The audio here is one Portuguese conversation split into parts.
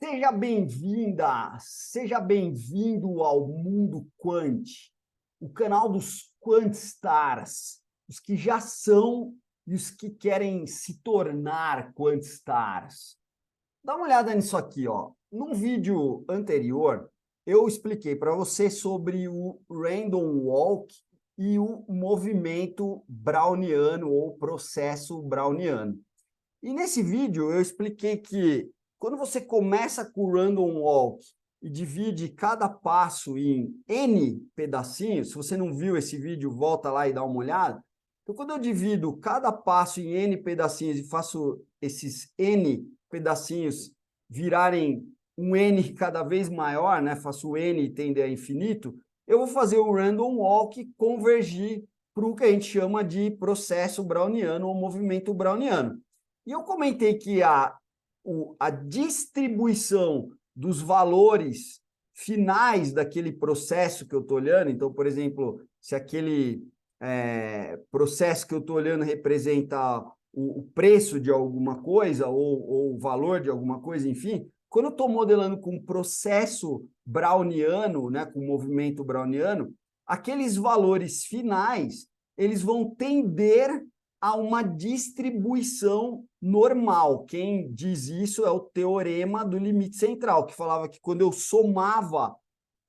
Seja bem-vinda, seja bem-vindo ao Mundo Quant, o canal dos Quantstars, os que já são e os que querem se tornar Quantstars. Dá uma olhada nisso aqui, ó. Num vídeo anterior, eu expliquei para você sobre o Random Walk e o movimento browniano ou processo browniano. E nesse vídeo eu expliquei que quando você começa com o Random Walk e divide cada passo em N pedacinhos, se você não viu esse vídeo, volta lá e dá uma olhada. Então, quando eu divido cada passo em N pedacinhos e faço esses N pedacinhos virarem um N cada vez maior, né? Faço o N tender a infinito, eu vou fazer o Random Walk convergir para o que a gente chama de processo browniano ou movimento browniano. E eu comentei que a distribuição dos valores finais daquele processo que eu estou olhando, então, por exemplo, se aquele processo que eu estou olhando representa o preço de alguma coisa ou o valor de alguma coisa, enfim, quando eu estou modelando com processo browniano, né, com movimento browniano, aqueles valores finais eles vão tender a uma distribuição normal. Quem diz isso é o teorema do limite central, que falava que quando eu somava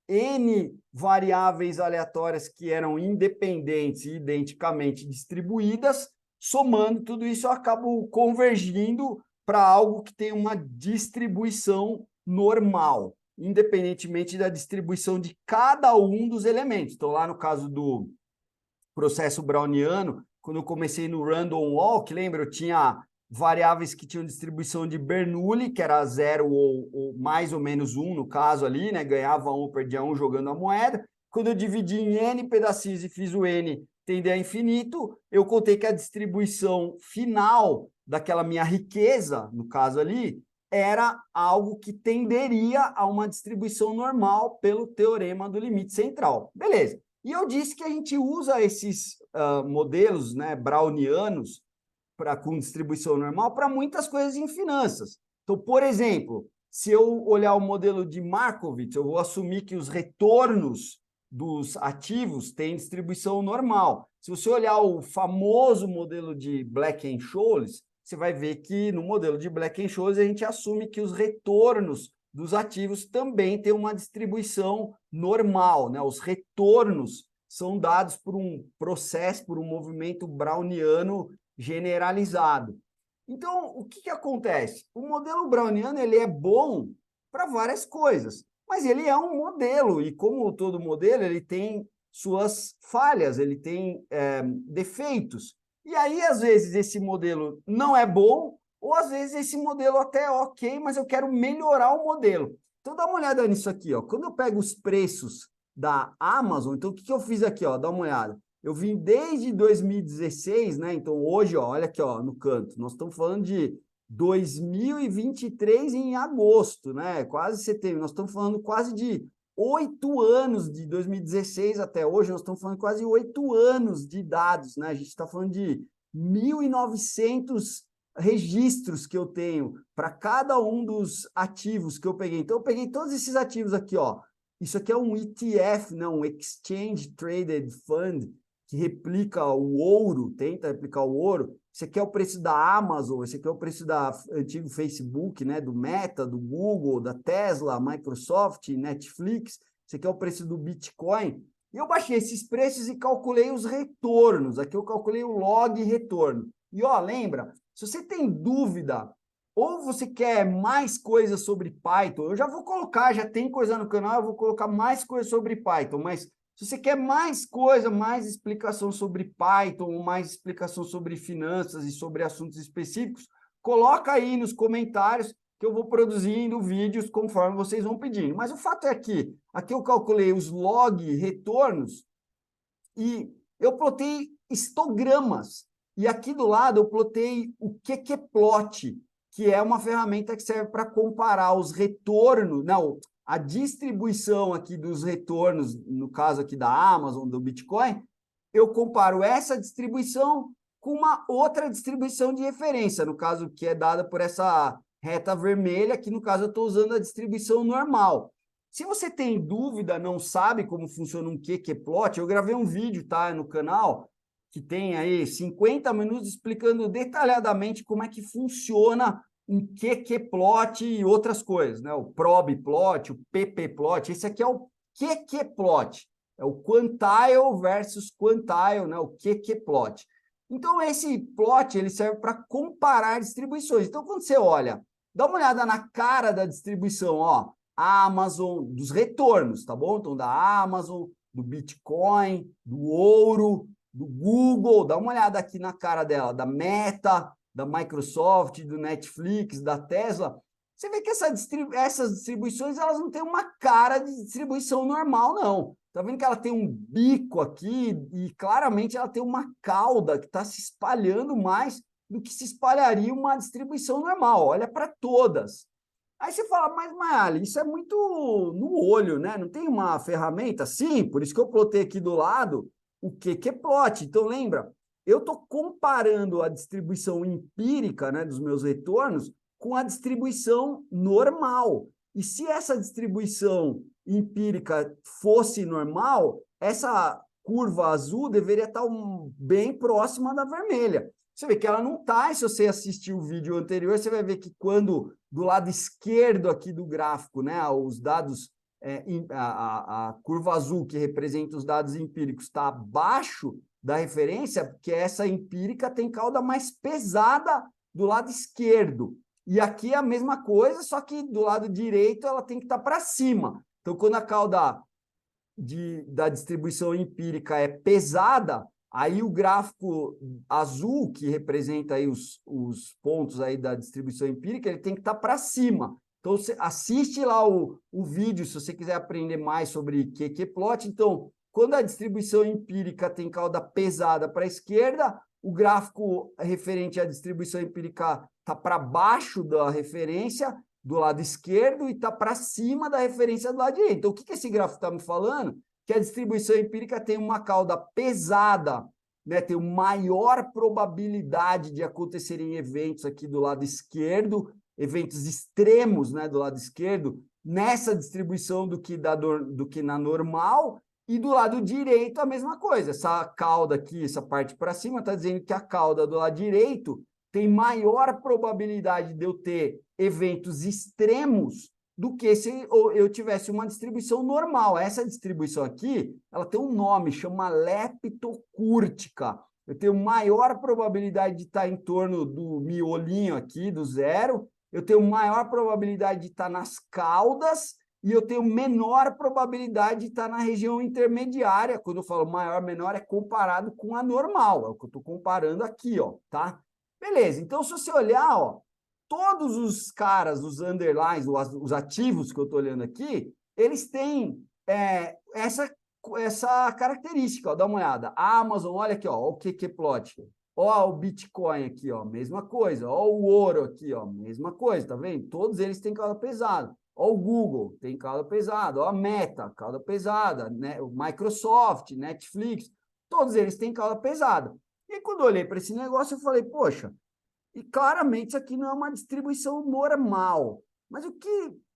N variáveis aleatórias que eram independentes e identicamente distribuídas, somando tudo isso, eu acabo convergindo para algo que tem uma distribuição normal, independentemente da distribuição de cada um dos elementos. Então, lá no caso do processo browniano, quando eu comecei no Random Walk, lembra? Eu tinha variáveis que tinham distribuição de Bernoulli, que era 0 ou mais ou menos 1, no caso ali, né? Ganhava 1, perdia 1 jogando a moeda. Quando eu dividi em N pedacinhos e fiz o N tender a infinito, eu contei que a distribuição final daquela minha riqueza, no caso ali, era algo que tenderia a uma distribuição normal pelo teorema do limite central. Beleza. E eu disse que a gente usa esses modelos, né, brownianos com distribuição normal para muitas coisas em finanças. Então, por exemplo, se eu olhar o modelo de Markowitz, eu vou assumir que os retornos dos ativos têm distribuição normal. Se você olhar o famoso modelo de Black-Scholes, você vai ver que no modelo de Black-Scholes a gente assume que os retornos dos ativos também têm uma distribuição normal, né? Os retornos são dados por um processo, por um movimento browniano generalizado. Então, o que acontece? O modelo browniano ele é bom para várias coisas, mas ele é um modelo, e como todo modelo, ele tem suas falhas, ele tem defeitos. E aí, às vezes, esse modelo não é bom, ou às vezes esse modelo até é ok, mas eu quero melhorar o modelo. Então, dá uma olhada nisso aqui, ó. Quando eu pego os preços da Amazon, então o que eu fiz aqui, ó? Dá uma olhada. Eu vim desde 2016, né? Então, hoje, ó, olha aqui, ó, no canto, nós estamos falando de 2023 em agosto, né? Quase setembro. Nós estamos falando quase de 8 anos, de 2016 até hoje, nós estamos falando quase 8 anos de dados, né? A gente está falando de 1.900 registros que eu tenho para cada um dos ativos que eu peguei. Então, eu peguei todos esses ativos aqui, ó. Isso aqui é um ETF, não, um Exchange Traded Fund, que replica o ouro, tenta replicar o ouro. Esse aqui é o preço da Amazon, esse aqui é o preço da antigo Facebook, né, do Meta, do Google, da Tesla, Microsoft, Netflix. Esse aqui é o preço do Bitcoin. E eu baixei esses preços e calculei os retornos. Aqui eu calculei o log retorno. E ó, lembra, se você tem dúvida ou você quer mais coisas sobre Python, eu já vou colocar, já tem coisa no canal, eu vou colocar mais coisas sobre Python, mas se você quer mais coisa, mais explicação sobre Python, mais explicação sobre finanças e sobre assuntos específicos, coloca aí nos comentários que eu vou produzindo vídeos conforme vocês vão pedindo. Mas o fato é que aqui eu calculei os log retornos e eu plotei histogramas. E aqui do lado eu plotei o QQplot, que é uma ferramenta que serve para comparar os retornos, não, a distribuição aqui dos retornos, no caso aqui da Amazon, do Bitcoin, eu comparo essa distribuição com uma outra distribuição de referência, no caso que é dada por essa reta vermelha, que no caso eu estou usando a distribuição normal. Se você tem dúvida, não sabe como funciona um QQ-plot, eu gravei um vídeo, tá, no canal, que tem aí 50 minutos explicando detalhadamente como é que funciona um QQ-plot e outras coisas, né? O prob-plot, o pp-plot, esse aqui é o QQ-plot, é o quantile versus quantile, né? O QQ-plot. Então, esse plot ele serve para comparar distribuições. Então, quando você olha, dá uma olhada na cara da distribuição, ó, Amazon, dos retornos, tá bom? Então, da Amazon, do Bitcoin, do ouro, do Google, dá uma olhada aqui na cara dela, da Meta, da Microsoft, do Netflix, da Tesla. Você vê que essas distribuições elas não têm uma cara de distribuição normal, não. Tá vendo que ela tem um bico aqui e claramente ela tem uma cauda que está se espalhando mais do que se espalharia uma distribuição normal. Olha para todas. Aí você fala, mas Mayali, isso é muito no olho, né? Não tem uma ferramenta? Sim, por isso que eu plotei aqui do lado o que é plot. Então, lembra, eu estou comparando a distribuição empírica, né, dos meus retornos com a distribuição normal. E se essa distribuição empírica fosse normal, essa curva azul deveria estar bem próxima da vermelha. Você vê que ela não está, e se você assistir o vídeo anterior, você vai ver que quando do lado esquerdo aqui do gráfico, né, os dados, a curva azul que representa os dados empíricos está abaixo da referência, porque essa empírica tem cauda mais pesada do lado esquerdo. E aqui é a mesma coisa, só que do lado direito ela tem que estar para cima. Então, quando a cauda da distribuição empírica é pesada, aí o gráfico azul, que representa aí os pontos aí da distribuição empírica, ele tem que estar para cima. Então, você assiste lá o vídeo, se você quiser aprender mais sobre QQ-plot. Então, quando a distribuição empírica tem cauda pesada para a esquerda, o gráfico referente à distribuição empírica está para baixo da referência, do lado esquerdo, e está para cima da referência do lado direito. Então, o que esse gráfico está me falando? Que a distribuição empírica tem uma cauda pesada, né? Tem maior probabilidade de acontecerem eventos aqui do lado esquerdo, eventos extremos, né, do lado esquerdo, nessa distribuição do que na normal, e do lado direito a mesma coisa. Essa cauda aqui, essa parte para cima, está dizendo que a cauda do lado direito tem maior probabilidade de eu ter eventos extremos do que se eu tivesse uma distribuição normal. Essa distribuição aqui, ela tem um nome, chama leptocúrtica. Eu tenho maior probabilidade de estar em torno do miolinho aqui, do zero, eu tenho maior probabilidade de estar nas caudas, e eu tenho menor probabilidade de estar na região intermediária. Quando eu falo maior, menor, é comparado com a normal, é o que eu estou comparando aqui, ó, tá? Beleza, então se você olhar, ó, todos os caras, os underlines, os ativos que eu estou olhando aqui, eles têm essa característica, ó, dá uma olhada. A Amazon, olha aqui, ó, o QQ-plot. Ó, o Bitcoin aqui, ó, mesma coisa. Ó, o ouro aqui, ó, mesma coisa, tá vendo? Todos eles têm cauda pesada. Ó, o Google tem cauda pesada. Ó, a Meta, cauda pesada. Né? O Microsoft, Netflix, todos eles têm cauda pesada. E quando eu olhei para esse negócio, eu falei, poxa, e claramente isso aqui não é uma distribuição normal. Mas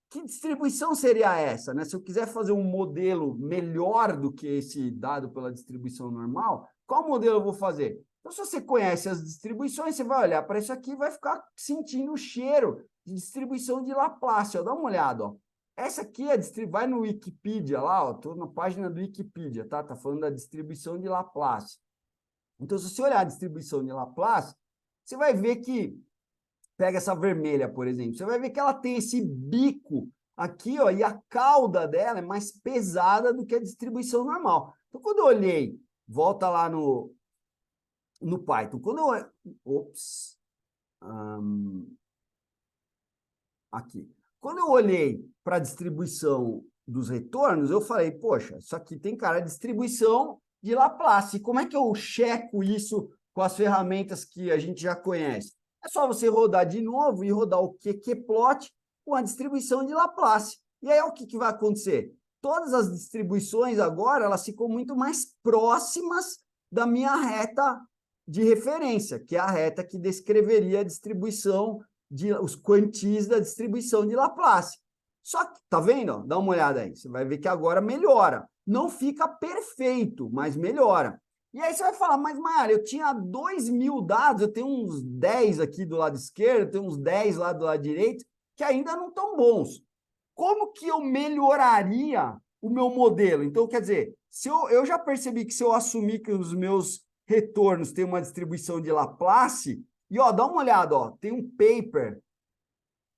que distribuição seria essa? Né? Se eu quiser fazer um modelo melhor do que esse dado pela distribuição normal, qual modelo eu vou fazer? Então, se você conhece as distribuições, você vai olhar para isso aqui e vai ficar sentindo o cheiro de distribuição de Laplace. Ó, dá uma olhada. Ó. Essa aqui vai no Wikipedia lá, estou na página do Wikipedia, tá? Está falando da distribuição de Laplace. Então, se você olhar a distribuição de Laplace, você vai ver que, pega essa vermelha, por exemplo, você vai ver que ela tem esse bico aqui, ó, e a cauda dela é mais pesada do que a distribuição normal. Então, quando eu olhei, volta lá no Python, quando eu... aqui. Quando eu olhei para a distribuição dos retornos, eu falei, poxa, isso aqui tem cara de distribuição de Laplace. Como é que eu checo isso com as ferramentas que a gente já conhece? É só você rodar de novo e rodar o QQ-plot com a distribuição de Laplace. E aí, o que vai acontecer? Todas as distribuições agora, elas ficam muito mais próximas da minha reta de referência, que é a reta que descreveria a distribuição os quantis da distribuição de Laplace. Só que, tá vendo? Dá uma olhada aí. Você vai ver que agora melhora. Não fica perfeito, mas melhora. E aí você vai falar, mas, Mayara, eu tinha 2.000 dados, eu tenho uns 10 aqui do lado esquerdo, eu tenho uns 10 lá do lado direito, que ainda não estão bons. Como que eu melhoraria o meu modelo? Então, quer dizer, se eu já percebi que se eu assumir que os meus retornos têm uma distribuição de Laplace, e ó, dá uma olhada, ó, tem um paper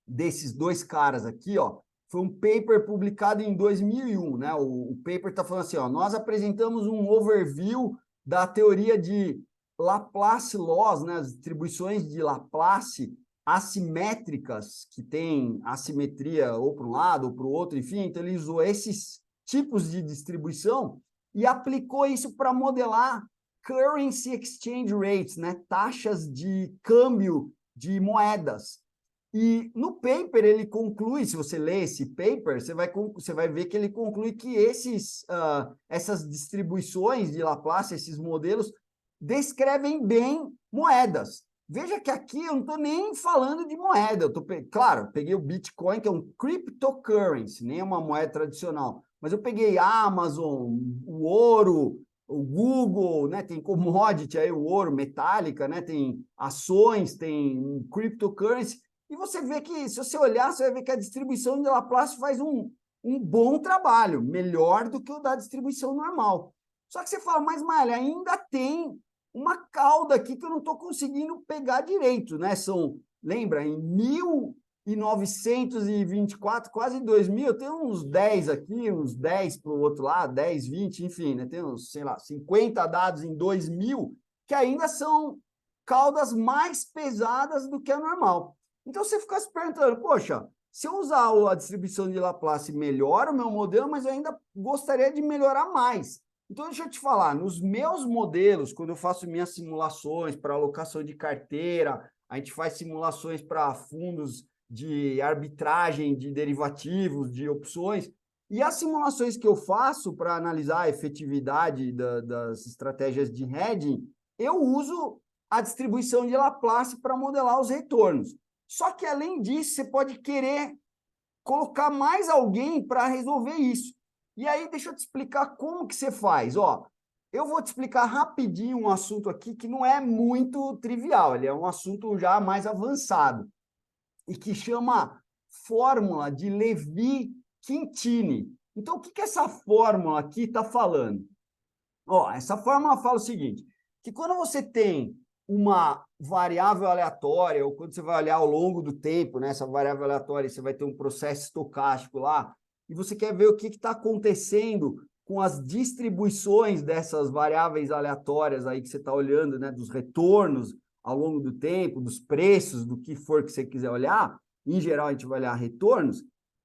desses dois caras aqui, ó, foi um paper publicado em 2001, né? O paper está falando assim, ó, nós apresentamos um overview da teoria de Laplace Laws, né? As distribuições de Laplace assimétricas, que tem assimetria ou para um lado ou para o outro, enfim, então ele usou esses tipos de distribuição e aplicou isso para modelar currency exchange rates, né? Taxas de câmbio de moedas. E no paper ele conclui, se você ler esse paper, você vai ver que ele conclui que essas distribuições de Laplace, esses modelos, descrevem bem moedas. Veja que aqui eu não estou nem falando de moeda. Claro, peguei o Bitcoin, que é um cryptocurrency, nem é uma moeda tradicional. Mas eu peguei a Amazon, o ouro, o Google, né? Tem commodity aí, o ouro, metálica, né? Tem ações, tem cryptocurrency. E você vê que, se você olhar, você vai ver que a distribuição de Laplace faz um bom trabalho, melhor do que o da distribuição normal. Só que você fala, mas, Malha, ainda tem uma cauda aqui que eu não estou conseguindo pegar direito, né? Lembra, em 1924, quase 2000, eu tenho uns 10 aqui, uns 10 para o outro lado, 10, 20, enfim, né? Tem uns, sei lá, 50 dados em 2000, que ainda são caudas mais pesadas do que a normal. Então, você fica se perguntando, poxa, se eu usar a distribuição de Laplace, melhora o meu modelo, mas eu ainda gostaria de melhorar mais. Então, deixa eu te falar, nos meus modelos, quando eu faço minhas simulações para alocação de carteira, a gente faz simulações para fundos de arbitragem de derivativos, de opções, e as simulações que eu faço para analisar a efetividade das estratégias de hedging, eu uso a distribuição de Laplace para modelar os retornos. Só que, além disso, você pode querer colocar mais alguém para resolver isso. E aí, deixa eu te explicar como que você faz. Ó, eu vou te explicar rapidinho um assunto aqui que não é muito trivial, ele é um assunto já mais avançado, e que chama fórmula de Levi-Quintini. Então, o que essa fórmula aqui está falando? Ó, essa fórmula fala o seguinte, que quando você tem uma variável aleatória, ou quando você vai olhar ao longo do tempo, né, essa variável aleatória, você vai ter um processo estocástico lá, e você quer ver o que está acontecendo com as distribuições dessas variáveis aleatórias aí que você está olhando, né, dos retornos ao longo do tempo, dos preços, do que for que você quiser olhar, em geral a gente vai olhar retornos,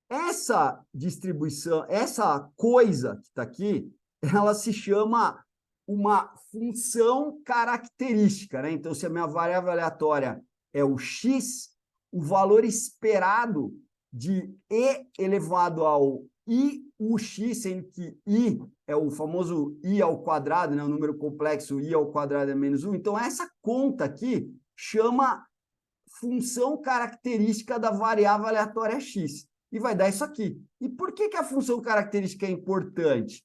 essa distribuição, essa coisa que está aqui, ela se chama uma função característica, né? Então, se a minha variável aleatória é o x, o valor esperado de e elevado ao i ux, sendo que i é o famoso i ao quadrado, né? O número complexo i ao quadrado é menos 1. Então, essa conta aqui chama função característica da variável aleatória x. E vai dar isso aqui. E por que a função característica é importante?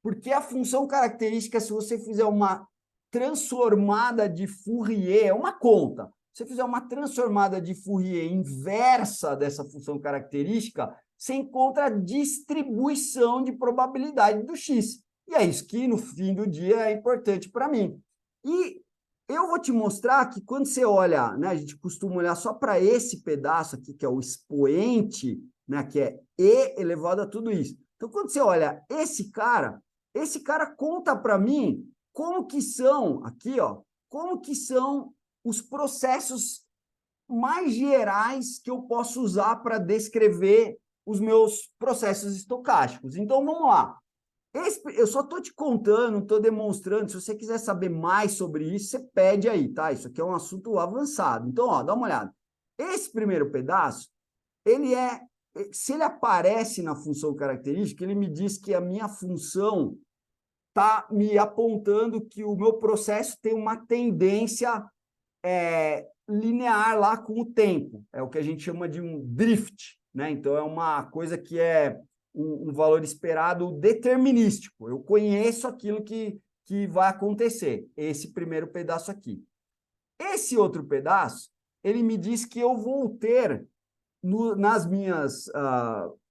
Porque a função característica, se você fizer uma transformada de Fourier, é uma conta. Se você fizer uma transformada de Fourier inversa dessa função característica, você encontra a distribuição de probabilidade do x. E é isso que, no fim do dia, é importante para mim. E eu vou te mostrar que quando você olha, né, a gente costuma olhar só para esse pedaço aqui, que é o expoente, né, que é e elevado a tudo isso. Então, quando você olha esse cara conta para mim como que são, aqui, ó, como que são os processos mais gerais que eu posso usar para descrever os meus processos estocásticos. Então, vamos lá. Eu só estou te contando, estou demonstrando. Se você quiser saber mais sobre isso, você pede aí, tá? Isso aqui é um assunto avançado. Então, ó, dá uma olhada. Esse primeiro pedaço, se ele aparece na função característica, ele me diz que a minha função está me apontando que o meu processo tem uma tendência linear lá com o tempo. É o que a gente chama de um drift, né? Então, é uma coisa que é um valor esperado determinístico. Eu conheço aquilo que vai acontecer, esse primeiro pedaço aqui. Esse outro pedaço, ele me diz que eu vou ter, nas minhas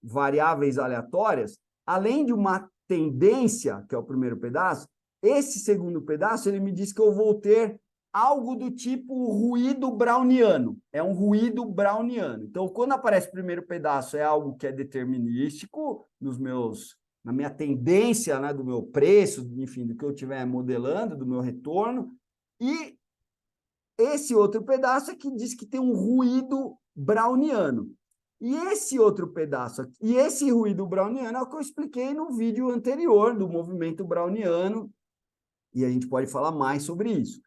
variáveis aleatórias, além de uma tendência, que é o primeiro pedaço, esse segundo pedaço, ele me diz que eu vou ter algo do tipo ruído browniano. É um ruído browniano. Então, quando aparece o primeiro pedaço, é algo que é determinístico na minha tendência, né, do meu preço, enfim, do que eu estiver modelando, do meu retorno. E esse outro pedaço é que diz que tem um ruído browniano. E esse outro pedaço aqui, e esse ruído browniano é o que eu expliquei no vídeo anterior do movimento browniano, e a gente pode falar mais sobre isso.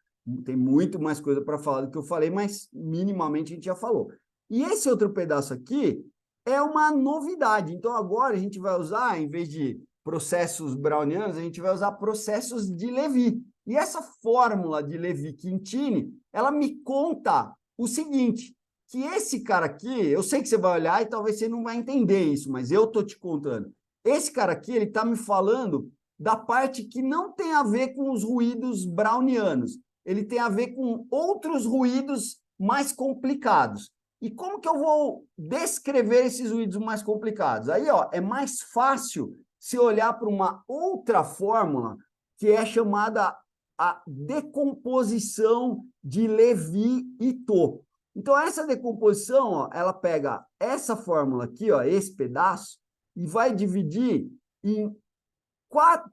Tem muito mais coisa para falar do que eu falei, mas minimamente a gente já falou. E esse outro pedaço aqui é uma novidade. Então, agora a gente vai usar, em vez de processos brownianos, a gente vai usar processos de Levi. E essa fórmula de Levi-Quintini, ela me conta o seguinte, que esse cara aqui, eu sei que você vai olhar e talvez você não vai entender isso, mas eu estou te contando. Esse cara aqui, ele está me falando da parte que não tem a ver com os ruídos brownianos. Ele tem a ver com outros ruídos mais complicados. E como que eu vou descrever esses ruídos mais complicados? Aí, ó, é mais fácil se olhar para uma outra fórmula que é chamada a decomposição de Levi e Tho. Então, essa decomposição, ó, ela pega essa fórmula aqui, ó, esse pedaço, e vai dividir em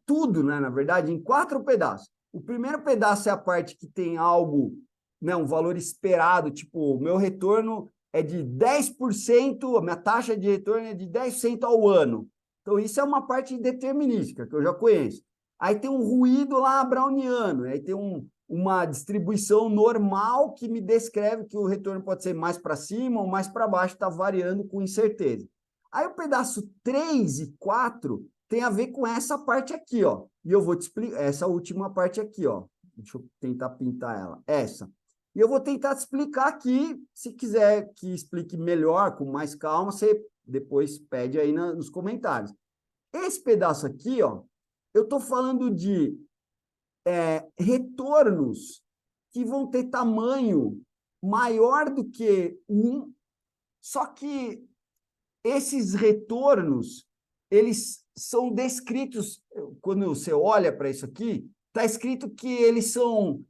tudo, né, na verdade, em 4 pedaços. O primeiro pedaço é a parte que tem algo, né, um valor esperado, tipo, o meu retorno é de 10%, a minha taxa de retorno é de 10% ao ano. Então, isso é uma parte determinística, que eu já conheço. Aí tem um ruído lá browniano, aí tem uma distribuição normal que me descreve que o retorno pode ser mais para cima ou mais para baixo, está variando com incerteza. Aí o pedaço 3 e 4 tem a ver com essa parte aqui, ó. E eu vou te explicar essa última parte aqui, ó. Deixa eu tentar pintar ela. Essa. E eu vou tentar te explicar aqui. Se quiser que explique melhor, com mais calma, você depois pede aí nos comentários. Esse pedaço aqui, ó, eu estou falando de retornos que vão ter tamanho maior do que 1, só que esses retornos, eles são descritos, quando você olha para isso aqui, está escrito que eles são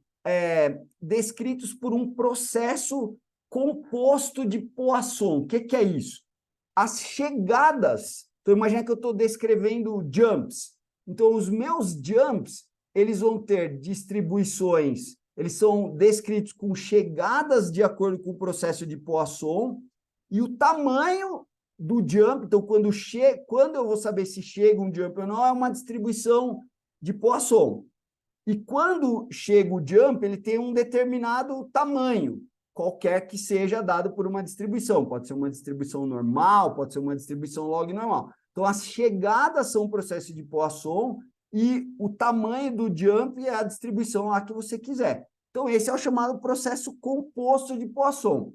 descritos por um processo composto de Poisson. O que é isso? As chegadas, então imagina que eu estou descrevendo jumps. Então, os meus jumps, eles vão ter distribuições, eles são descritos com chegadas de acordo com o processo de Poisson, e o tamanho do jump, então quando eu vou saber se chega um jump ou não, é uma distribuição de Poisson. E quando chega o jump, ele tem um determinado tamanho, qualquer que seja dado por uma distribuição. Pode ser uma distribuição normal, pode ser uma distribuição log normal. Então, as chegadas são um processo de Poisson e o tamanho do jump é a distribuição lá que você quiser. Então, esse é o chamado processo composto de Poisson.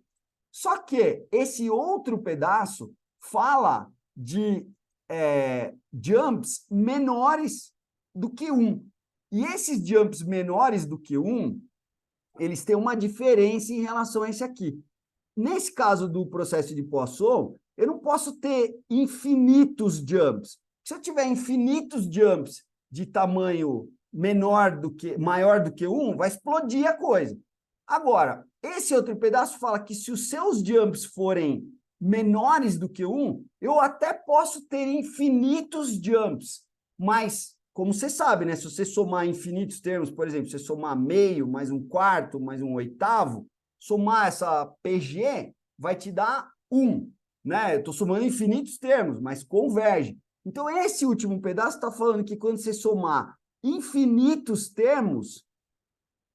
Só que esse outro pedaço fala de jumps menores do que 1. E esses jumps menores do que 1, eles têm uma diferença em relação a esse aqui. Nesse caso do processo de Poisson, eu não posso ter infinitos jumps. Se eu tiver infinitos jumps de tamanho maior do que 1, vai explodir a coisa. Agora, esse outro pedaço fala que se os seus jumps forem menores do que 1, eu até posso ter infinitos jumps, mas, como você sabe, né, se você somar infinitos termos, por exemplo, se você somar meio, mais um quarto, mais um oitavo, somar essa PG vai te dar 1, né? Eu estou somando infinitos termos, mas converge. Então, esse último pedaço está falando que quando você somar infinitos termos,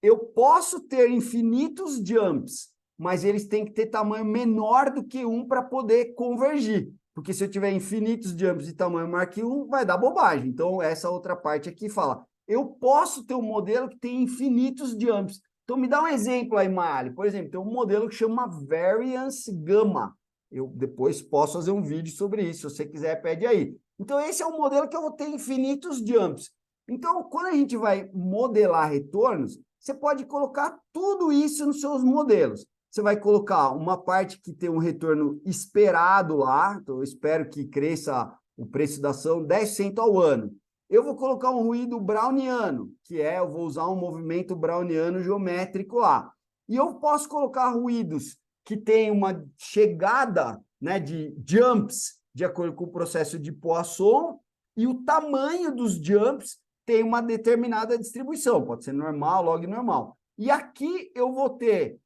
eu posso ter infinitos jumps, mas eles têm que ter tamanho menor do que 1 para poder convergir. Porque se eu tiver infinitos jumps de tamanho maior que 1, vai dar bobagem. Então, essa outra parte aqui fala, eu posso ter um modelo que tem infinitos jumps. Então, me dá um exemplo aí, Mali. Por exemplo, tem um modelo que chama Variance Gamma. Eu depois posso fazer um vídeo sobre isso, se você quiser, pede aí. Então, esse é um modelo que eu vou ter infinitos jumps. Então, quando a gente vai modelar retornos, você pode colocar tudo isso nos seus modelos. Você vai colocar uma parte que tem um retorno esperado lá, então eu espero que cresça o preço da ação 10% ao ano. Eu vou colocar um ruído browniano, que é, eu vou usar um movimento browniano geométrico lá. E eu posso colocar ruídos que têm uma chegada, né, de jumps, de acordo com o processo de Poisson, e o tamanho dos jumps tem uma determinada distribuição, pode ser normal, log normal. E aqui eu vou ter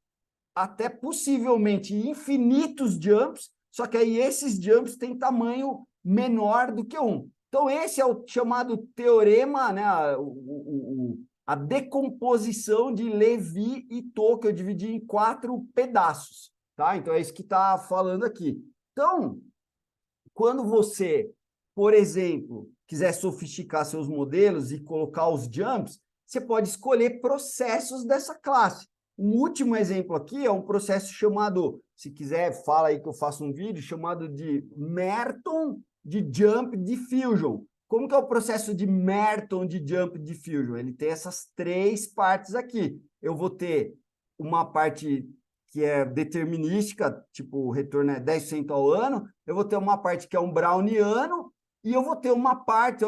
até possivelmente infinitos jumps, só que aí esses jumps têm tamanho menor do que um. Então, esse é o chamado teorema, né, a decomposição de Levi e Tho, que eu dividi em 4 pedaços. Tá? Então, é isso que está falando aqui. Então, quando você, por exemplo, quiser sofisticar seus modelos e colocar os jumps, você pode escolher processos dessa classe. Um último exemplo aqui é um processo chamado, se quiser, fala aí que eu faço um vídeo, chamado de Merton de Jump Diffusion. Como que é o processo de Merton de Jump Diffusion? Ele tem essas 3 partes aqui. Eu vou ter uma parte que é determinística, tipo, o retorno é 10% ao ano, eu vou ter uma parte que é um browniano, e eu vou ter uma parte,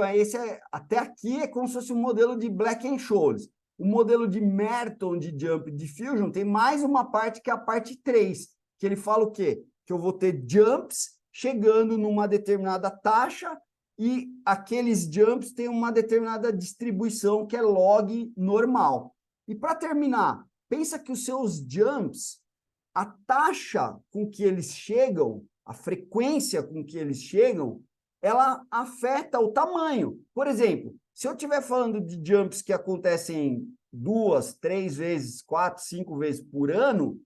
até aqui é como se fosse um modelo de Black-Scholes. O modelo de Merton de Jump Diffusion tem mais uma parte que é a parte 3, que ele fala o quê? Que eu vou ter jumps chegando numa determinada taxa e aqueles jumps têm uma determinada distribuição que é log normal. E para terminar, pensa que os seus jumps, a taxa com que eles chegam, a frequência com que eles chegam, ela afeta o tamanho. Por exemplo, se eu estiver falando de jumps que acontecem 2, 3 vezes, 4, 5 vezes por ano,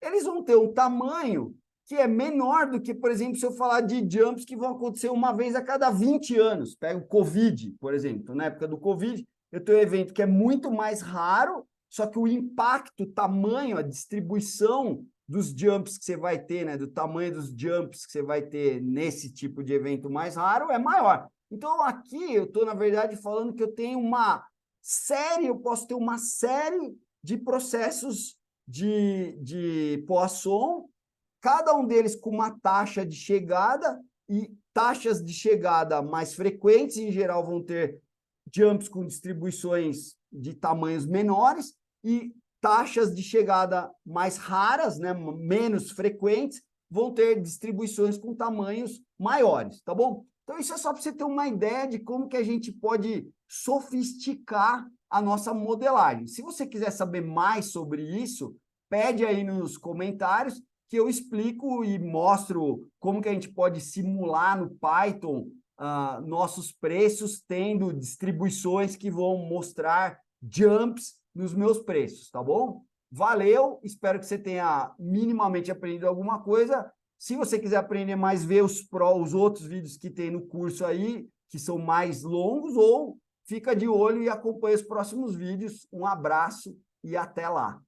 eles vão ter um tamanho que é menor do que, por exemplo, se eu falar de jumps que vão acontecer uma vez a cada 20 anos. Pega o Covid, por exemplo. Na época do Covid, eu tenho um evento que é muito mais raro, só que o impacto, o tamanho, a distribuição dos jumps que você vai ter, né, do tamanho dos jumps que você vai ter nesse tipo de evento mais raro é maior. Então, aqui eu estou, na verdade, falando que eu tenho uma série, eu posso ter uma série de processos de Poisson, cada um deles com uma taxa de chegada, e taxas de chegada mais frequentes, em geral, vão ter jumps com distribuições de tamanhos menores, e taxas de chegada mais raras, né, menos frequentes, vão ter distribuições com tamanhos maiores, tá bom? Então, isso é só para você ter uma ideia de como que a gente pode sofisticar a nossa modelagem. Se você quiser saber mais sobre isso, pede aí nos comentários que eu explico e mostro como que a gente pode simular no Python nossos preços, tendo distribuições que vão mostrar jumps nos meus preços, tá bom? Valeu, espero que você tenha minimamente aprendido alguma coisa. Se você quiser aprender mais, vê os outros vídeos que tem no curso aí, que são mais longos, ou fica de olho e acompanha os próximos vídeos. Um abraço e até lá.